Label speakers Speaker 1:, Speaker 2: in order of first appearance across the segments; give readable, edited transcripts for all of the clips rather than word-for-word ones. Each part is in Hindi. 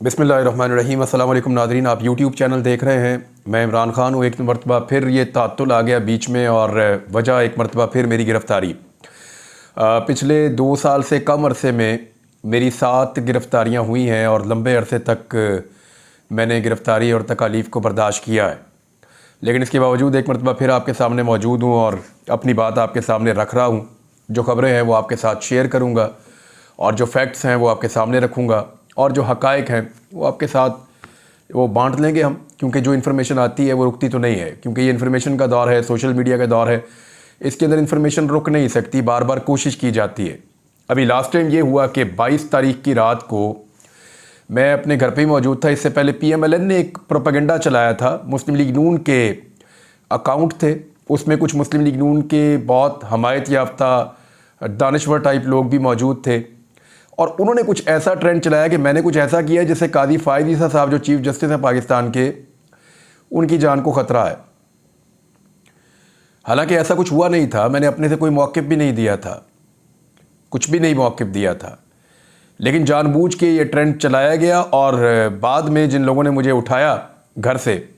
Speaker 1: बिस्मिल्लाहिर्रहमानिर्रहीम। अस्सलाम वालेकुम नाज़रीन, आप यूट्यूब चैनल देख रहे हैं। मैं इमरान ख़ान हूँ। एक मरतबा फिर ये तात्तुल आ गया बीच में और वजह एक मरतबा फिर मेरी गिरफ़्तारी। पिछले 2 साल से कम अरसे में मेरी 7 गिरफ़्तारियाँ हुई हैं और लंबे अरसे तक मैंने गिरफ़्तारी और तकालीफ़ को बर्दाश्त किया है। लेकिन इसके बावजूद एक मरतबा फिर आपके सामने मौजूद हूँ और अपनी बात आपके सामने रख रहा हूँ। जो ख़बरें हैं वो आपके साथ शेयर करूँगा और जो फैक्ट्स हैं वो आपके सामने रखूँगा और जो हक़ाइक़ हैं वो आपके साथ वो बांट लेंगे हम, क्योंकि जो इन्फॉर्मेशन आती है वो रुकती तो नहीं है। क्योंकि ये इन्फॉर्मेशन का दौर है, सोशल मीडिया का दौर है, इसके अंदर इन्फॉर्मेशन रुक नहीं सकती, बार बार कोशिश की जाती है। अभी लास्ट टाइम ये हुआ कि 22 तारीख की रात को मैं अपने घर पे ही मौजूद था। इससे पहले PMLN ने एक प्रोपेगेंडा चलाया था। मुस्लिम लीग नून के अकाउंट थे, उसमें कुछ मुस्लिम लीग नून के बहुत हमायत याफ्ता दानिश्वर टाइप लोग भी मौजूद थे और उन्होंने कुछ ऐसा ट्रेंड चलाया कि मैंने कुछ ऐसा किया है जिससे कादी फ़ायद ईसा साहब जो चीफ़ जस्टिस हैं पाकिस्तान के, उनकी जान को ख़तरा है। हालांकि ऐसा कुछ हुआ नहीं था, मैंने अपने से कोई मौक़िफ़ भी नहीं दिया था, कुछ भी नहीं मौक़िफ़ दिया था, लेकिन जानबूझ के ये ट्रेंड चलाया गया। और बाद में जिन लोगों ने मुझे उठाया घर से,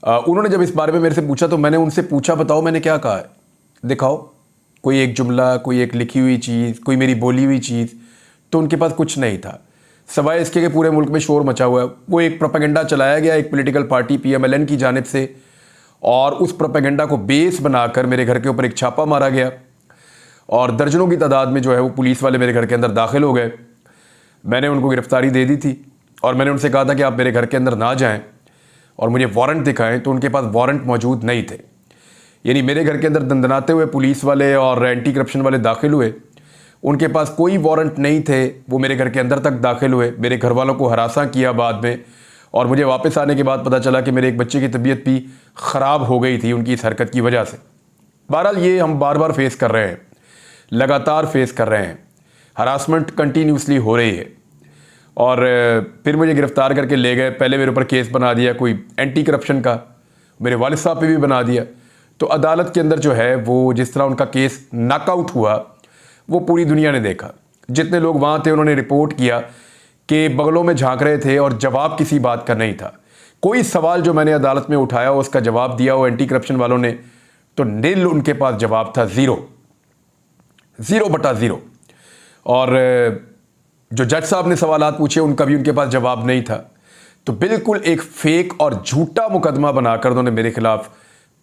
Speaker 1: उन्होंने जब इस बारे में मेरे से पूछा तो मैंने उनसे पूछा, बताओ मैंने क्या कहा है, दिखाओ कोई एक जुमला, कोई एक लिखी हुई चीज़, कोई मेरी बोली हुई चीज़। तो उनके पास कुछ नहीं था सवाए इसके कि पूरे मुल्क में शोर मचा हुआ है। वो एक प्रोपेगेंडा चलाया गया एक पॉलिटिकल पार्टी PMLN की जानिब से और उस प्रोपेगेंडा को बेस बनाकर मेरे घर के ऊपर एक छापा मारा गया और दर्जनों की तादाद में जो है वो पुलिस वाले मेरे घर के अंदर दाखिल हो गए। मैंने उनको गिरफ़्तारी दे दी थी और मैंने उनसे कहा था कि आप मेरे घर के अंदर ना जाएँ और मुझे वारंट दिखाएँ, तो उनके पास वारंट मौजूद नहीं थे। यानी मेरे घर के अंदर दंदनाते हुए पुलिस वाले और एंटी करप्शन वाले दाखिल हुए, उनके पास कोई वारंट नहीं थे, वो मेरे घर के अंदर तक दाखिल हुए, मेरे घर वालों को हरासा किया बाद में। और मुझे वापस आने के बाद पता चला कि मेरे एक बच्चे की तबीयत भी ख़राब हो गई थी उनकी इस हरकत की वजह से। बहरहाल ये हम बार बार फेस कर रहे हैं, लगातार फेस कर रहे हैं, हरासमेंट कंटिन्यूसली हो रही है। और फिर मुझे गिरफ़्तार करके ले गए। पहले मेरे ऊपर केस बना दिया कोई एंटी करप्शन का, मेरे वालिद साहब पे भी बना दिया। तो अदालत के अंदर जो है वो जिस तरह उनका केस नॉकआउट हुआ वो पूरी दुनिया ने देखा। जितने लोग वहाँ थे उन्होंने रिपोर्ट किया कि बगलों में झांक रहे थे और जवाब किसी बात का नहीं था। कोई सवाल जो मैंने अदालत में उठाया उसका जवाब दिया वो एंटी करप्शन वालों ने, तो नील उनके पास जवाब था, ज़ीरो बटा ज़ीरो। और जो जज साहब ने सवालात पूछे उनका भी उनके पास जवाब नहीं था। तो बिल्कुल एक फेक और झूठा मुकदमा बनाकर उन्होंने मेरे खिलाफ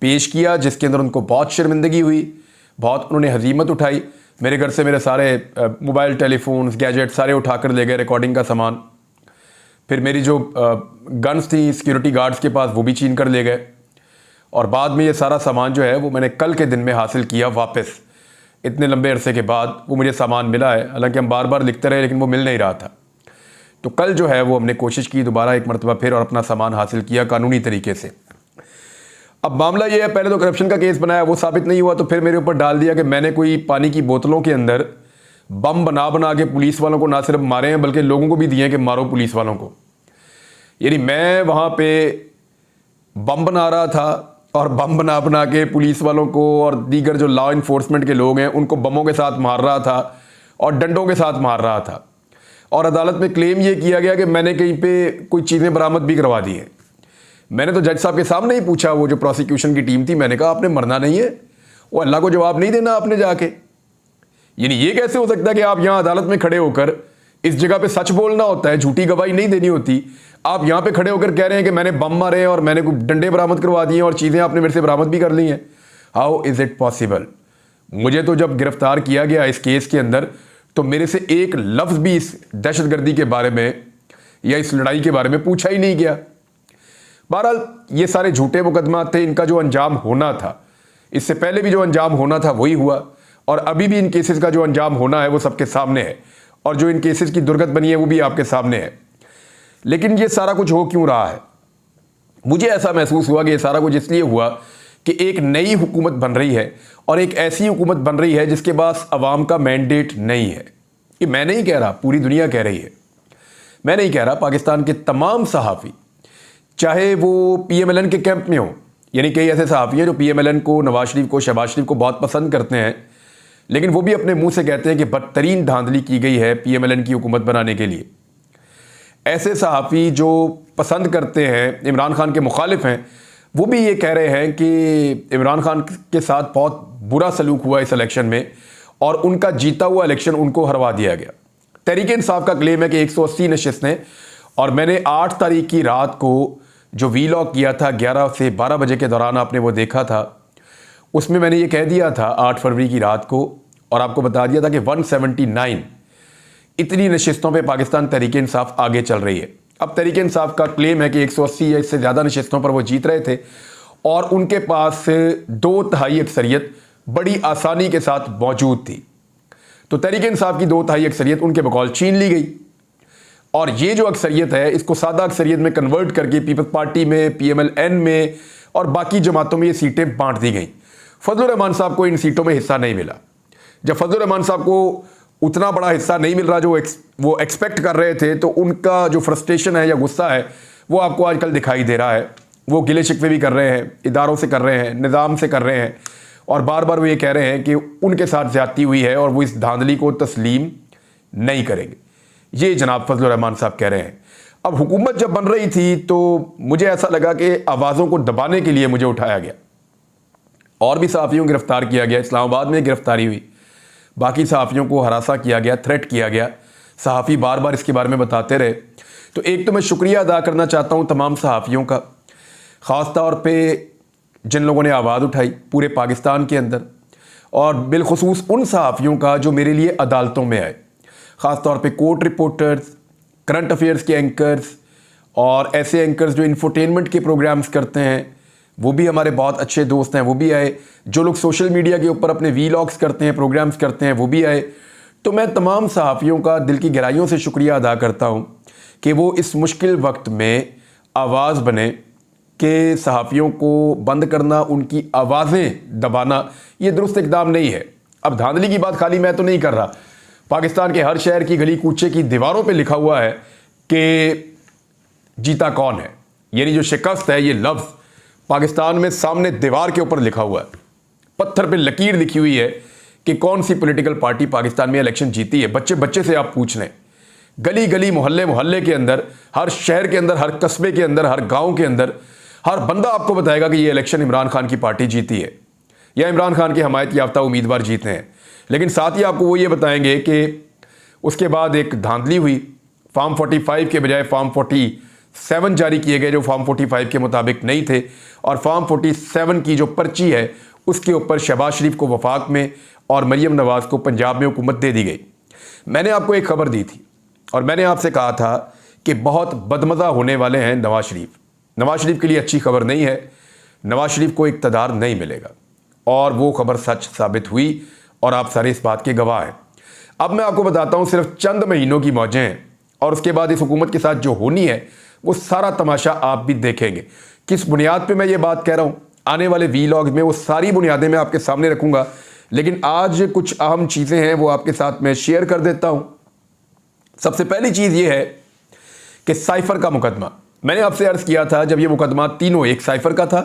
Speaker 1: पेश किया, जिसके अंदर उनको बहुत शर्मिंदगी हुई, बहुत उन्होंने हजीमत उठाई। मेरे घर से मेरे सारे मोबाइल टेलीफोन्स गैजेट सारे उठाकर ले गए, रिकॉर्डिंग का सामान। फिर मेरी जो गन्स थी सिक्योरिटी गार्ड्स के पास वो भी छीन कर ले गए। और बाद में ये सारा सामान जो है वो मैंने कल के दिन में हासिल किया वापस। इतने लंबे अरसे के बाद वो मुझे सामान मिला है, हालांकि हम बार बार लिखते रहे लेकिन वो मिल नहीं रहा था। तो कल जो है वो हमने कोशिश की दोबारा एक मरतबा फिर और अपना सामान हासिल किया कानूनी तरीके से। अब मामला ये है, पहले तो करप्शन का केस बनाया, वो साबित नहीं हुआ, तो फिर मेरे ऊपर डाल दिया कि मैंने कोई पानी की बोतलों के अंदर बम बना बना के पुलिस वालों को ना सिर्फ मारे हैं बल्कि लोगों को भी दिए हैं कि मारो पुलिस वालों को। यानी मैं वहाँ पे बम बना रहा था और बम बना बना के पुलिस वालों को और दीगर जो लॉ इन्फोर्समेंट के लोग हैं उनको बमों के साथ मार रहा था और डंडों के साथ मार रहा था। और अदालत में क्लेम ये किया गया कि मैंने कहीं पे कोई चीज़ें बरामद भी करवा दी हैं। मैंने तो जज साहब के सामने ही पूछा, वो जो प्रोसिक्यूशन की टीम थी, मैंने कहा आपने मरना नहीं है, वो अल्लाह को जवाब नहीं देना आपने जाके। यानी ये कैसे हो सकता है कि आप यहाँ अदालत में खड़े होकर, इस जगह पे सच बोलना होता है, झूठी गवाही नहीं देनी होती, आप यहाँ पे खड़े होकर कह रहे हैं कि मैंने बम मारे हैं और मैंने कुछ डंडे बरामद करवा दिए और चीज़ें आपने मेरे से बरामद भी कर ली हैं। How is it possible? मुझे तो जब गिरफ्तार किया गया इस केस के अंदर तो मेरे से एक लफ्ज़ भी इस दहशतगर्दी के बारे में या इस लड़ाई के बारे में पूछा ही नहीं गया। बहरहाल ये सारे झूठे मुकदमा थे, इनका जो अंजाम होना था, इससे पहले भी जो अंजाम होना था वही हुआ और अभी भी इन केसेस का जो अंजाम होना है वो सबके सामने है और जो इन केसेस की दुर्गत बनी है वो भी आपके सामने है। लेकिन ये सारा कुछ हो क्यों रहा है? मुझे ऐसा महसूस हुआ कि ये सारा कुछ इसलिए हुआ कि एक नई हुकूमत बन रही है और एक ऐसी हुकूमत बन रही है जिसके पास अवाम का मैंडेट नहीं है। ये मैं नहीं कह रहा, पूरी दुनिया कह रही है। मैं नहीं कह रहा, पाकिस्तान के तमाम सहाफ़ी, चाहे वो PMLN के कैंप में हो, यानी कई ऐसे सहाफ़ी हैं जो PMLN को, नवाज शरीफ को, शहबाज शरीफ को बहुत पसंद करते हैं, लेकिन वो भी अपने मुंह से कहते हैं कि बदतरीन धांधली की गई है PMLN की हुकूमत बनाने के लिए। ऐसे सहाफ़ी जो पसंद करते हैं, इमरान खान के मुखालिफ हैं, वो भी ये कह रहे हैं कि इमरान खान के साथ बहुत बुरा सलूक हुआ इस इलेक्शन में और उनका जीता हुआ इलेक्शन उनको हरवा दिया गया। तहरीक इंसाफ का क्लेम है कि 180 नशिस्तें, और मैंने 8 तारीख की रात को जो वीलॉग किया था 11 से 12 बजे के दौरान आपने वो देखा था, उसमें मैंने ये कह दिया था 8 फरवरी की रात को, और आपको बता दिया था कि 179 इतनी नशिस्तों पे पाकिस्तान तहरीक इंसाफ आगे चल रही है। अब तहरीक इंसाफ का क्लेम है कि 180 या इससे ज़्यादा नशिस्तों पर वो जीत रहे थे और उनके पास 2/3 अक्सरियत बड़ी आसानी के साथ मौजूद थी। तो तहरीक इंसाफ की 2/3 अक्सरियत उनके बकौल छीन ली गई, और ये जो अक्सरियत है इसको सादा अक्सरियत में कन्वर्ट करके पीपल्स पार्टी में, PMLN में और बाकी जमातों में ये सीटें बांट दी गई। फजलुर रहमान साहब को इन सीटों में हिस्सा नहीं मिला। जब फजलुर रहमान साहब को उतना बड़ा हिस्सा नहीं मिल रहा जो वो एक्सपेक्ट कर रहे थे, तो उनका जो फ्रस्ट्रेशन है या गुस्सा है वो आपको आजकल दिखाई दे रहा है। वो गिले शिकवे भी कर रहे हैं, इदारों से कर रहे हैं, निज़ाम से कर रहे हैं, और बार बार वो ये कह रहे हैं कि उनके साथ ज़्यादती हुई है और वो इस धांधली को तस्लीम नहीं करेंगे। ये जनाब फजलुर रहमान साहब कह रहे हैं। अब हुकूमत जब बन रही थी तो मुझे ऐसा लगा कि आवाज़ों को दबाने के लिए मुझे उठाया गया, और भी सहाफ़ियों को गिरफ्तार किया गया। इस्लामाबाद में गिरफ्तारी हुई, बाकी सहाफ़ियों को हरासा किया गया, थ्रेट किया गया। सहाफ़ी बार बार इसके बारे में बताते रहे। तो एक तो मैं शुक्रिया अदा करना चाहता हूँ तमाम सहाफ़ियों का, ख़ास तौर पे जिन लोगों ने आवाज़ उठाई पूरे पाकिस्तान के अंदर, और बिलखुसूस उन सहाफ़ियों का जो मेरे लिए अदालतों में आए, ख़ास तौर पे कोर्ट रिपोर्टर्स, करंट अफेयर्स के एंकर्स और ऐसे एंकर्स जो इंफोटेनमेंट के प्रोग्राम्स करते हैं, वो भी हमारे बहुत अच्छे दोस्त हैं, वो भी आए। जो लोग सोशल मीडिया के ऊपर अपने वीलॉग्स करते हैं, प्रोग्राम्स करते हैं, वो भी आए। तो मैं तमाम सहाफ़ियों का दिल की गहराइयों से शुक्रिया अदा करता हूँ कि वो इस मुश्किल वक्त में आवाज़ बने, कि सहाफ़ियों को बंद करना, उनकी आवाज़ें दबाना ये दुरुस्त इक़दाम नहीं है। अब धांधली की बात खाली मैं तो नहीं कर रहा, पाकिस्तान के हर शहर की गली कूचे की दीवारों पे लिखा हुआ है कि जीता कौन है, यानी जो शिकस्त है ये लफ्ज़ पाकिस्तान में सामने दीवार के ऊपर लिखा हुआ है, पत्थर पे लकीर लिखी हुई है कि कौन सी पॉलिटिकल पार्टी पाकिस्तान में इलेक्शन जीती है। बच्चे बच्चे से आप पूछ लें, गली गली, मोहल्ले मोहल्ले के अंदर, हर शहर के अंदर, हर कस्बे के अंदर, हर गांव के अंदर हर बंदा आपको बताएगा कि ये इलेक्शन इमरान खान की पार्टी जीती है या इमरान खान के हमायत याफ्ता उम्मीदवार जीते हैं। लेकिन साथ ही आपको वो ये बताएंगे कि उसके बाद एक धांधली हुई, फॉर्म 45 के बजाय फॉर्म 47 जारी किए गए जो फॉर्म 45 के मुताबिक नहीं थे, और फॉर्म 47 की जो पर्ची है उसके ऊपर शहबाज शरीफ को वफाक में और मरियम नवाज़ को पंजाब में हुकूमत दे दी गई। मैंने आपको एक खबर दी थी और मैंने आपसे कहा था कि बहुत बदमज़ा होने वाले हैं नवाज़ शरीफ। नवाज़ शरीफ के लिए अच्छी खबर नहीं है, नवाज़ शरीफ को इक़्तिदार नहीं मिलेगा, और वो खबर सच साबित हुई और आप सारे इस बात के गवाह हैं। अब मैं आपको बताता हूँ, सिर्फ चंद महीनों की मौजें हैं और उसके बाद इस हुकूमत के साथ जो होनी है वो सारा तमाशा आप भी देखेंगे। किस बुनियाद पे मैं ये बात कह रहा हूँ, आने वाले वीलॉग्स में वो सारी बुनियादें मैं आपके सामने रखूँगा, लेकिन आज कुछ अहम चीज़ें हैं वो आपके साथ मैं शेयर कर देता हूँ। सबसे पहली चीज़ ये है कि साइफर का मुकदमा, मैंने आपसे अर्ज़ किया था जब ये मुकदमा तीनों, एक साइफर का था,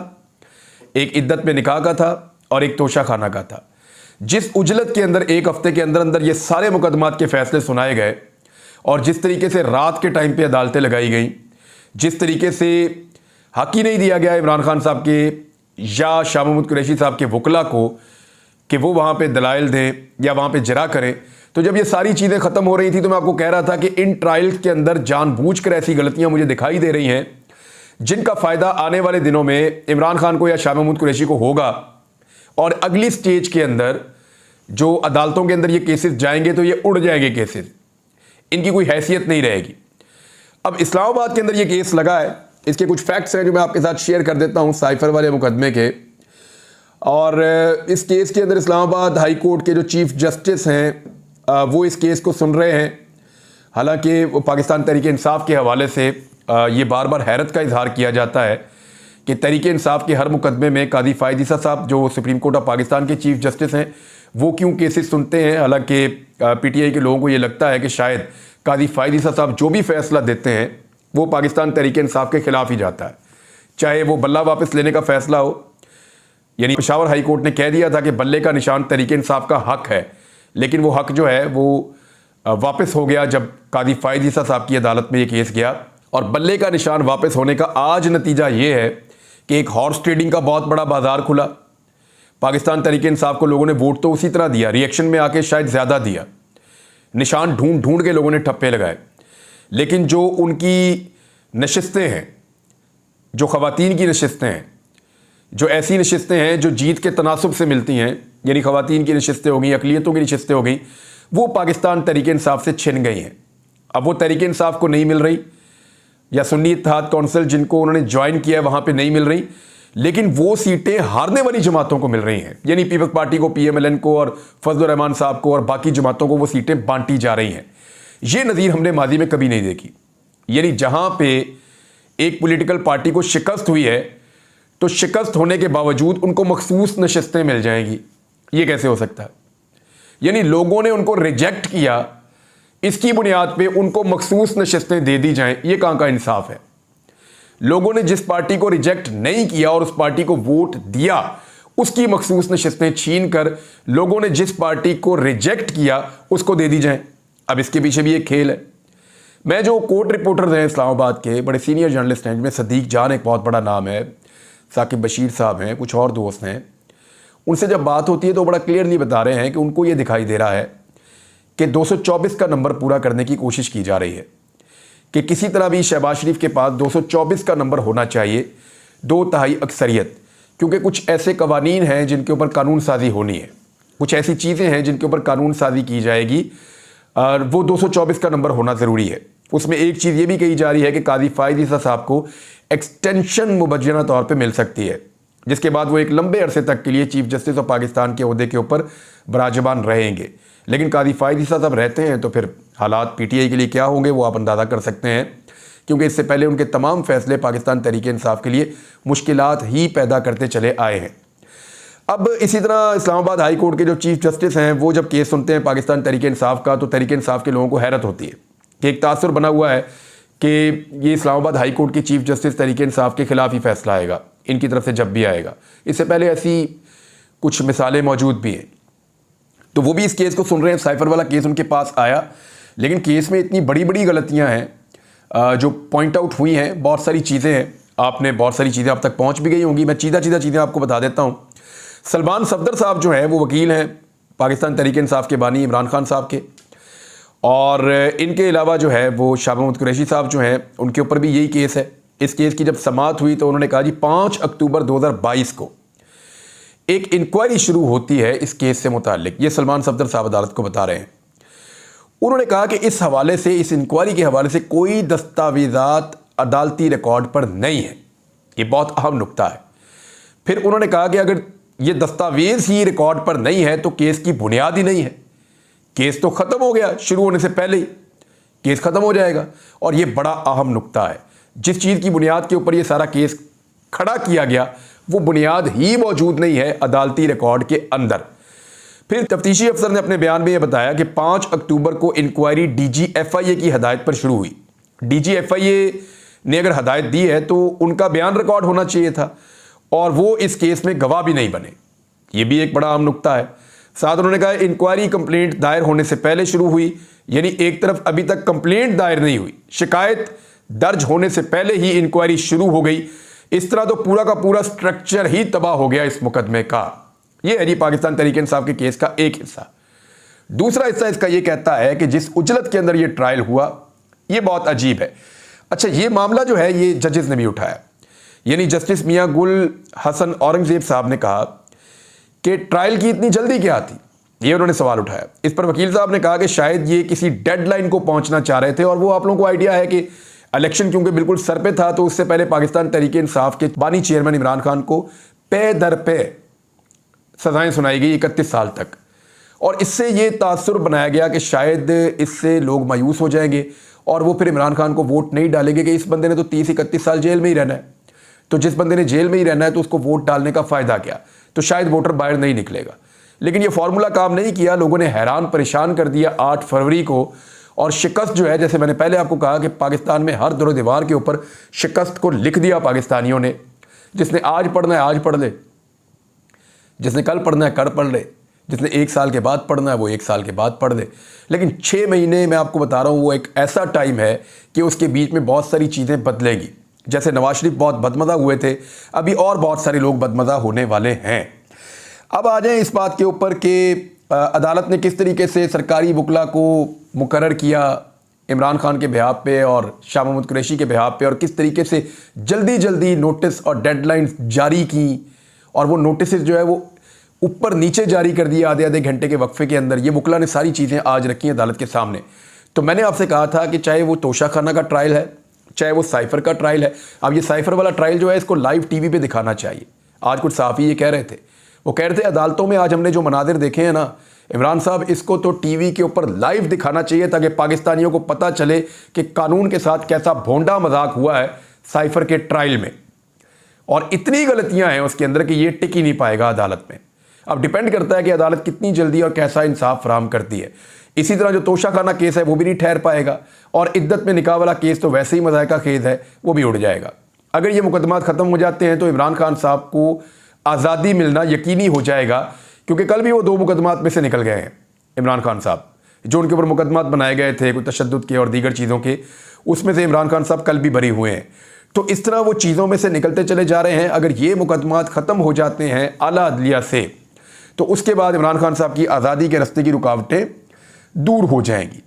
Speaker 1: एक इद्दत में निकाह का था और एक तोशा खाना का था, जिस उजलत के अंदर एक हफ्ते के अंदर अंदर ये सारे मुकदमात के फैसले सुनाए गए और जिस तरीके से रात के टाइम पे अदालतें लगाई गई, जिस तरीके से हक ही नहीं दिया गया इमरान खान साहब के या शाह महमूद कुरैशी साहब के वकला को कि वो वहाँ पे दलाइल दें या वहाँ पे जरा करें। तो जब ये सारी चीज़ें ख़त्म हो रही थी तो मैं आपको कह रहा था कि इन ट्रायल्स के अंदर जानबूझकर ऐसी गलतियाँ मुझे दिखाई दे रही हैं जिनका फ़ायदा आने वाले दिनों में इमरान खान को या शाह महमूद कुरैशी को होगा, और अगली स्टेज के अंदर जो अदालतों के अंदर ये केसेस जाएंगे तो ये उड़ जाएंगे केसेस, इनकी कोई हैसियत नहीं रहेगी। अब इस्लामाबाद के अंदर ये केस लगा है, इसके कुछ फैक्ट्स हैं जो मैं आपके साथ शेयर कर देता हूँ साइफर वाले मुकदमे के। और इस केस के अंदर इस्लामाबाद हाई कोर्ट के जो चीफ जस्टिस हैं वो इस केस को सुन रहे हैं। हालांकि वो पाकिस्तान तहरीक इंसाफ के हवाले से ये बार बार हैरत का इजहार किया जाता है कि तहरीक इंसाफ के हर मुकदमे में कादी फ़ायद ईसा साहब जो सुप्रीम कोर्ट ऑफ पाकिस्तान के चीफ जस्टिस हैं वो क्यों केसेस सुनते हैं। हालांकि PTI के लोगों को ये लगता है कि शायद कादी फ़ायद ईसा साहब जो भी फैसला देते हैं वो पाकिस्तान तहरीक इंसाफ के ख़िलाफ़ ही जाता है, चाहे वो बल्ला वापस लेने का फ़ैसला हो। यानी पेशावर हाई कोर्ट ने कह दिया था कि बल्ले का निशान तहरीक इंसाफ का हक है, लेकिन वो हक जो है वो वापस हो गया जब कादी फ़ायद ईसा साहब की अदालत में ये केस गया, और बल्ले का निशान वापस होने का आज नतीजा ये है कि एक हॉर्स ट्रेडिंग का बहुत बड़ा बाजार खुला। पाकिस्तान तहरीक इंसाफ को लोगों ने वोट तो उसी तरह दिया, रिएक्शन में आके शायद ज़्यादा दिया, निशान ढूंढ ढूंढ के लोगों ने ठप्पे लगाए, लेकिन जो उनकी नशिस्तें हैं, जो ख़वातीन की नशिस्तें हैं, जो ऐसी नशिस्तें हैं जो जीत के तनासुब से मिलती हैं, यानी ख़वातीन की नशिस्तें हो गई, अक़लियतों की नशिस्तें हो गई, वो पाकिस्तान तहरीक इंसाफ से छिन गई हैं। अब वो तहरीक इंसाफ को नहीं मिल रही, या सुन्नी इत्तेहाद कौंसिल जिनको उन्होंने ज्वाइन किया है वहाँ पे नहीं मिल रही, लेकिन वो सीटें हारने वाली जमातों को मिल रही हैं, यानी पीपल्स पार्टी को, PMLN को और फजलुर रहमान साहब को और बाकी जमातों को वो सीटें बांटी जा रही हैं। ये नज़ीर हमने माजी में कभी नहीं देखी। यानी जहाँ पे एक पॉलिटिकल पार्टी को शिकस्त हुई है तो शिकस्त होने के बावजूद उनको मखसूस नशिस्तें मिल जाएंगी, ये कैसे हो सकता है? यानी लोगों ने उनको रिजेक्ट किया, इसकी बुनियाद पे उनको मखसूस नशिस्तें दे दी जाएं, ये कहाँ का इंसाफ है? लोगों ने जिस पार्टी को रिजेक्ट नहीं किया और उस पार्टी को वोट दिया, उसकी मखसूस नशिस्तें छीन कर लोगों ने जिस पार्टी को रिजेक्ट किया उसको दे दी जाएं। अब इसके पीछे भी एक खेल है। मैं जो कोर्ट रिपोर्टर्स हैं इस्लामाबाद के, बड़े सीनियर जर्नलिस्ट हैं, जिनमें सदीक जान एक बहुत बड़ा नाम है, साकिब बशीर साहब हैं, कुछ और दोस्त हैं, उनसे जब बात होती है तो बड़ा क्लियरली बता रहे हैं कि उनको ये दिखाई दे रहा है कि 224 का नंबर पूरा करने की कोशिश की जा रही है, कि किसी तरह भी शहबाज शरीफ के पास 224 का नंबर होना चाहिए, 2/3 अक्सरियत, क्योंकि कुछ ऐसे कवानीन हैं जिनके ऊपर कानून साजी होनी है, कुछ ऐसी चीज़ें हैं जिनके ऊपर कानून साजी की जाएगी, और वो 224 का नंबर होना ज़रूरी है। उसमें एक चीज़ ये भी कही जा रही है कि कादी फ़ायद ईसा साहब को एक्सटेंशन मुबज्जना तौर पे मिल सकती है, जिसके बाद वो एक लंबे अरसे तक के लिए चीफ जस्टिस ऑफ पाकिस्तान के ओहदे के ऊपर बराजबान रहेंगे। लेकिन कादी फ़ायद ईसा साहब रहते हैं तो फिर हालात PTI के लिए क्या होंगे वो आप अंदाज़ा कर सकते हैं, क्योंकि इससे पहले उनके तमाम फैसले पाकिस्तान तहरीक इंसाफ के लिए मुश्किलात ही पैदा करते चले आए हैं। अब इसी तरह इस्लामाबाद हाई कोर्ट के जो चीफ जस्टिस हैं, वो जब केस सुनते हैं पाकिस्तान तहरीक इंसाफ का, तो तहरीक इंसाफ के लोगों को हैरत होती है कि एक तासुर बना हुआ है कि ये इस्लामाबाद हाई कोर्ट के चीफ जस्टिस तहरीक इंसाफ के खिलाफ ही फैसला आएगा, इनकी तरफ से जब भी आएगा। इससे पहले ऐसी कुछ मिसालें मौजूद भी हैं, तो वो भी इस केस को सुन रहे हैं। साइफर वाला केस उनके पास आया, लेकिन केस में इतनी बड़ी बड़ी गलतियाँ हैं जो पॉइंट आउट हुई हैं, बहुत सारी चीज़ें हैं, आपने बहुत सारी चीज़ें आप तक पहुँच भी गई होंगी। मैं सीधा चीज़ें आपको बता देता हूँ। सलमान सफदर साहब जो हैं वो वकील हैं पाकिस्तान तहरीक इंसाफ के बानी इमरान खान साहब के, और इनके अलावा जो है वो शाह महमूद कुरैशी साहब जो हैं, उनके ऊपर भी यही केस है। इस केस की जब समाअत हुई तो उन्होंने कहा जी 5 अक्टूबर 2022 को एक इंक्वायरी शुरू होती है इस केस से मुताल्लिक। ये सलमान सफदर साहब अदालत को बता रहे हैं। उन्होंने कहा कि इस हवाले से, इस इंक्वायरी के हवाले से कोई दस्तावेज़ात अदालती रिकॉर्ड पर नहीं है। ये बहुत अहम नुक्ता है। फिर उन्होंने कहा कि अगर ये दस्तावेज़ ही रिकॉर्ड पर नहीं है तो केस की बुनियाद ही नहीं है, केस तो ख़त्म हो गया, शुरू होने से पहले ही केस ख़त्म हो जाएगा। और ये बड़ा अहम नुक्ता है, जिस चीज़ की बुनियाद के ऊपर ये सारा केस खड़ा किया गया वो बुनियाद ही मौजूद नहीं है अदालती रिकॉर्ड के अंदर। फिर तफ्तीशी अफसर ने अपने बयान में यह बताया कि 5 अक्टूबर को इंक्वायरी DG FIA की हदायत पर शुरू हुई। DG FIA ने अगर हदायत दी है तो उनका बयान रिकॉर्ड होना चाहिए था, और वो इस केस में गवाह भी नहीं बने। ये भी एक बड़ा अहम नुक्ता है। साथ उन्होंने कहा इंक्वायरी कंप्लेंट दायर होने से पहले शुरू हुई, यानी एक तरफ अभी तक कंप्लेंट दायर नहीं हुई, शिकायत दर्ज होने से पहले ही इंक्वायरी शुरू हो गई। इस तरह तो पूरा का पूरा स्ट्रक्चर ही तबाह हो गया इस मुकदमे का। यह है जी पाकिस्तान तहरीक इंसाफ के केस का एक हिस्सा। दूसरा हिस्सा इसका यह कहता है कि जिस उजलत के अंदर यह ट्रायल हुआ यह बहुत अजीब है। अच्छा, ये मामला जो है ये जजेस ने भी उठाया, यानी जस्टिस मियां गुल हसन औरंगजेब साहब ने कहा कि ट्रायल की इतनी जल्दी क्या थी, ये उन्होंने सवाल उठाया। इस पर वकील साहब ने कहा कि शायद ये किसी डेडलाइन को पहुंचना चाह रहे थे, और वो आप लोगों को आइडिया है कि इलेक्शन क्योंकि बिल्कुल सर पे था, तो उससे पहले पाकिस्तान तहरीक इंसाफ के बानी चेयरमैन इमरान खान को पे दर पे सजाएं सुनाई गई 31 साल तक, और इससे ये तासुर बनाया गया कि शायद इससे लोग मायूस हो जाएंगे और वो फिर इमरान खान को वोट नहीं डालेंगे कि इस बंदे ने तो 30-31 साल जेल में ही रहना है, तो जिस बंदे ने जेल में ही रहना है तो उसको वोट डालने का फ़ायदा क्या, तो शायद वोटर बाहर नहीं निकलेगा। लेकिन ये फार्मूला काम नहीं किया, लोगों ने हैरान परेशान कर दिया 8 फरवरी को। और शिकस्त जो है, जैसे मैंने पहले आपको कहा कि पाकिस्तान में हर दरो दीवार के ऊपर शिकस्त को लिख दिया पाकिस्तानियों ने। जिसने आज पढ़ना है आज पढ़ ले, जिसने कल पढ़ना है कल पढ़ ले, जिसने 1 साल के बाद पढ़ना है वो 1 साल के बाद पढ़ दे। लेकिन 6 महीने मैं आपको बता रहा हूँ वो एक ऐसा टाइम है कि उसके बीच में बहुत सारी चीज़ें बदलेगी। जैसे नवाज शरीफ बहुत बदमज़ा हुए थे, अभी और बहुत सारे लोग बदमज़ा होने वाले हैं। अब आ जाएं इस बात के ऊपर कि अदालत ने किस तरीके से सरकारी वकला को मुकर्रर किया इमरान खान के बिहाफ पे और शाह महमूद कुरैशी के बिहाफ पे, और किस तरीके से जल्दी जल्दी नोटिस और डेडलाइंस जारी की, और वो नोटिस जो है वो ऊपर नीचे जारी कर दिया आधे आधे घंटे के वक्फे के अंदर। ये वकला ने सारी चीज़ें आज रखी हैं अदालत के सामने। तो मैंने आपसे कहा था कि चाहे वो तोशा खाना का ट्रायल है, चाहे वो साइफर का ट्रायल है, अब ये साइफर वाला ट्रायल जो है इसको लाइव टीवी पे दिखाना चाहिए। आज कुछ साफ़ी ये कह रहे थे, वो कह रहे थे अदालतों में आज हमने जो मनाजिर देखे हैं ना इमरान साहब, इसको तो टीवी के ऊपर लाइव दिखाना चाहिए ताकि पाकिस्तानियों को पता चले कि कानून के साथ कैसा भोंडा मजाक हुआ है साइफर के ट्रायल में, और इतनी गलतियां हैं उसके अंदर कि ये टिक ही नहीं पाएगा अदालत में। अब डिपेंड करता है कि अदालत कितनी जल्दी और कैसा इंसाफ फराहम करती है। इसी तरह जो तोशा खाना केस है वो भी नहीं ठहर पाएगा, और इद्दत में निकाह वाला केस तो वैसे ही मज़ायका खेज है, वो भी उड़ जाएगा। अगर ये मुकदमात ख़त्म हो जाते हैं तो इमरान खान साहब को आज़ादी मिलना यकीनी हो जाएगा, क्योंकि कल भी वो 2 मुकदमात में से निकल गए हैं इमरान खान साहब। जो उनके ऊपर मुकदमात बनाए गए थे कोई तशद्दुद के और दीगर चीज़ों के, उसमें से इमरान खान साहब कल भी बरी हुए हैं। तो इस तरह वो चीज़ों में से निकलते चले जा रहे हैं। अगर ये मुकदमात ख़त्म हो जाते हैं आला अदलिया से, तो उसके बाद इमरान खान साहब की आज़ादी के रास्ते की रुकावटें दूर हो जाएंगी।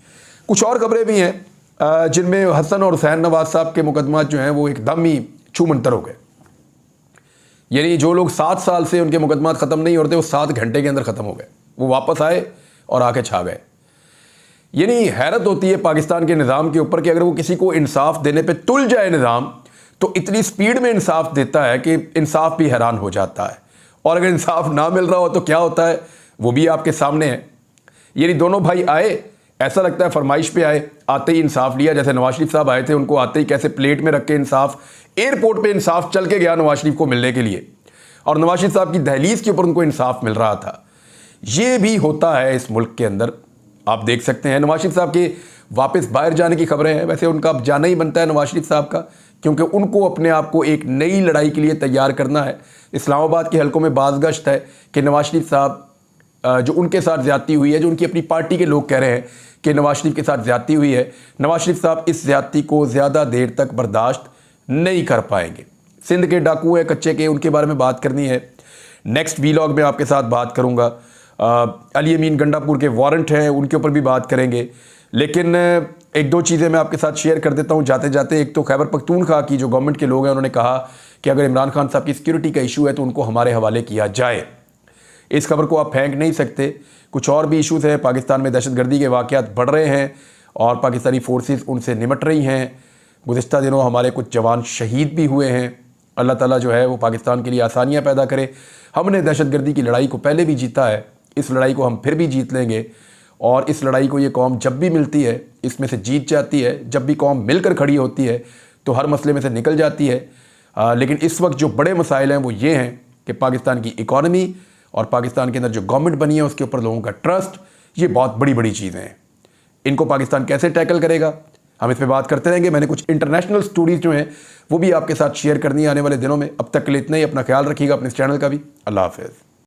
Speaker 1: कुछ और खबरें भी हैं जिनमें हसन और हुसैन नवाज साहब के मुकदमात जो हैं वो एकदम ही छूमंतर हो गए। यानी जो लोग 7 साल से उनके मुकदमात ख़त्म नहीं होते वो 7 घंटे के अंदर ख़त्म हो गए, वो वापस आए और आके छा गए। यानी हैरत होती है पाकिस्तान के निज़ाम के ऊपर कि अगर वो किसी को इंसाफ देने पे तुल जाए निज़ाम, तो इतनी स्पीड में इंसाफ देता है कि इंसाफ भी हैरान हो जाता है। और अगर इंसाफ ना मिल रहा हो तो क्या होता है वो भी आपके सामने है। यानी दोनों भाई आए, ऐसा लगता है फरमाइश पे आए, आते ही इंसाफ लिया। जैसे नवाज शरीफ साहब आए थे, उनको आते ही कैसे प्लेट में रख के इंसाफ, एयरपोर्ट पे इंसाफ चल के गया नवाज शरीफ को मिलने के लिए, और नवाज शरीफ साहब की दहलीज के ऊपर उनको इंसाफ मिल रहा था। ये भी होता है इस मुल्क के अंदर, आप देख सकते हैं। नवाज शरीफ साहब के वापस बाहर जाने की खबरें हैं। वैसे उनका अब जाना ही बनता है नवाज शरीफ साहब का, क्योंकि उनको अपने आप को एक नई लड़ाई के लिए तैयार करना है। इस्लामाबाद के हलकों में बाज़गश्त है कि नवाज शरीफ साहब जो उनके साथ ज़्यादती हुई है, जो उनकी अपनी पार्टी के लोग कह रहे हैं कि नवाज शरीफ के साथ ज़्यादती हुई है, नवाज शरीफ साहब इस ज़्यादती को ज़्यादा देर तक बर्दाश्त नहीं कर पाएंगे। सिंध के डाकू हैं कच्चे के, उनके बारे में बात करनी है। नेक्स्ट वीलॉग में आपके साथ बात करूँगा। अली अमीन गंडापुर के वारंट हैं, उनके ऊपर भी बात करेंगे। लेकिन 1-2 चीज़ें मैं आपके साथ शेयर कर देता हूँ जाते जाते। एक तो खैबर पख्तूनख्वा की जो गवर्नमेंट के लोग हैं उन्होंने कहा कि अगर इमरान खान साहब की सिक्योरिटी का इशू है तो उनको हमारे हवाले किया जाए। इस खबर को आप फेंक नहीं सकते। कुछ और भी इशूज़ हैं, पाकिस्तान में दहशतगर्दी के वाक़यात बढ़ रहे हैं और पाकिस्तानी फोर्सेस उनसे निमट रही हैं। गुज़िश्ता दिनों हमारे कुछ जवान शहीद भी हुए हैं। अल्लाह ताला जो है वो पाकिस्तान के लिए आसानियाँ पैदा करे। हमने दहशतगर्दी की लड़ाई को पहले भी जीता है, इस लड़ाई को हम फिर भी जीत लेंगे। और इस लड़ाई को ये कौम जब भी मिलती है इसमें से जीत जाती है। जब भी कौम मिलकर खड़ी होती है तो हर मसले में से निकल जाती है। लेकिन इस वक्त जो बड़े मसाइल हैं वो ये हैं कि पाकिस्तान की इकॉनमी और पाकिस्तान के अंदर जो गवर्नमेंट बनी है उसके ऊपर लोगों का ट्रस्ट, ये बहुत बड़ी बड़ी चीज़ें हैं। इनको पाकिस्तान कैसे टैकल करेगा, हम इस पर बात करते रहेंगे। मैंने कुछ इंटरनेशनल स्टोरीज जो हैं वो भी आपके साथ शेयर करनी है आने वाले दिनों में। अब तक के लिए इतना ही। अपना ख्याल रखिएगा, अपने इस चैनल का भी। अल्लाह हाफ़िज़।